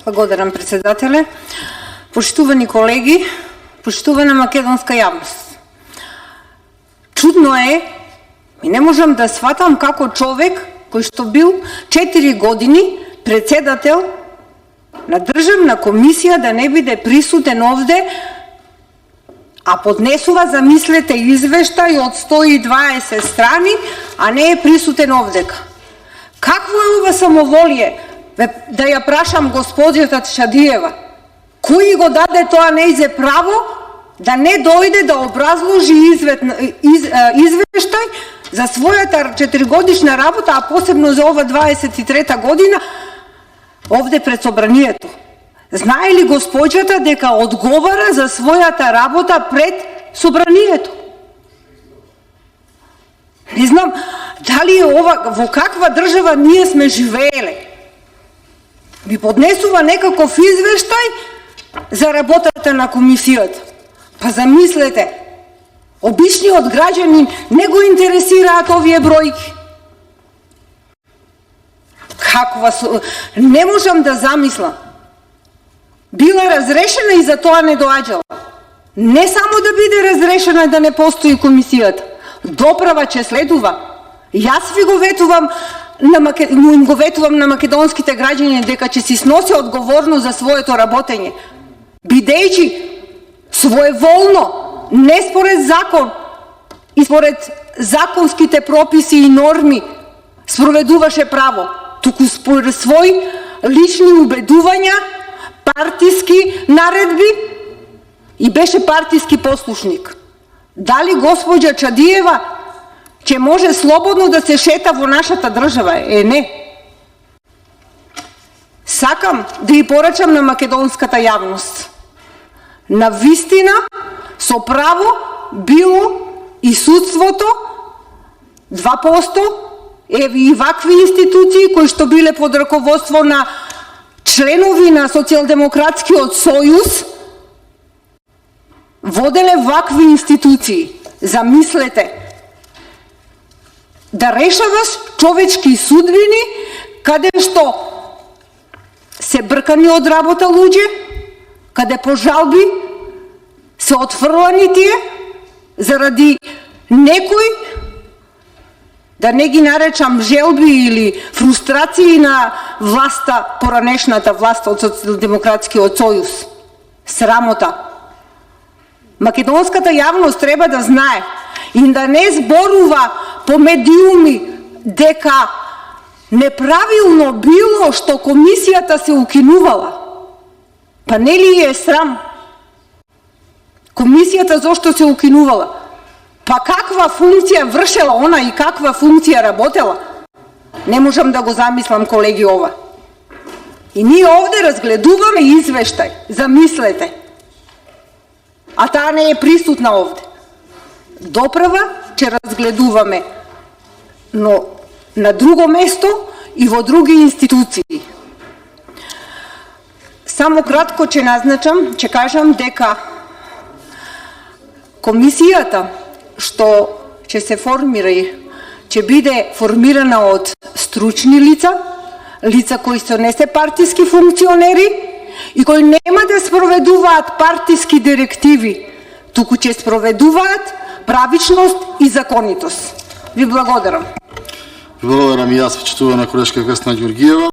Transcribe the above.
Благодарам, председателе. Почитувани колеги, почитувана македонска јавност. Чудно е, и не можам да сватам како човек кој што бил 4 години председател на државна комисија да не биде присутен овде, а поднесува, замислете, извештај од 120 страни, а не е присутен овдека. Какво е ова самоволие? Да ја прашам господјата Чадиева, кој го даде тоа нејзе право да не дојде да образложи извештај за својата 4-годишна работа, а посебно за ова 23-та година, овде пред собранието. Знае ли господјата дека одговара за својата работа пред собранието? Не знам дали во каква држава ние сме живееле. Ви поднесува некаков извештај за работата на комисијата. Па замислете, обичниот граѓанин не го интересираат овие бројки. Не можам да замислам. Била разрешена и за тоа не доаѓала. Не само да биде разрешена да не постои комисијата, доправа че следува. Јас ви го ветувам на македонските граѓани дека ќе си сноси одговорност за своето работење, бидејќи своеволно, не според закон и според законските прописи и норми спроведуваше право, туку според своји лични убедувања, партиски наредби и беше партиски послушник. Дали господја Чадиева ќе може слободно да се шета во нашата држава? Не. Сакам да ја порачам на македонската јавност. На вистина, со право, било и судството 2%, еви и вакви институции кои што биле под раководство на членови на Социјалдемократскиот сојуз, воделе вакви институции. Замислете, да решаваш човечки судбини каде што се бркани од работа луѓе, каде по жалби се отфрлани тие заради некој, да не ги наречам желби или фрустрации на власта, поранешната власт од Социјалдемократскиот сојуз. Срамота. Македонската јавност треба да знае и да не зборува по медиуми дека неправилно било што комисијата се укинувала. Па не ли е срам? Комисијата зошто се укинувала? Па каква функција вршела она и каква функција работела? Не можам да го замислам, колеги, ова. И ние овде разгледуваме извештај, замислете. А таа не е присутна овде. Доправа, че разгледуваме, но на друго место и во други институции. Само кратко ќе назначам, ќе кажам дека комисијата што ќе се формира, ќе биде формирана од стручни лица, лица кои се не се партиски функционери и кои нема да спроведуваат партиски директиви, туку ќе спроведуваат правичност и законитост. Ви благодарам. Ви благодарам и јас, почитувана колешка Весна Ѓургиева.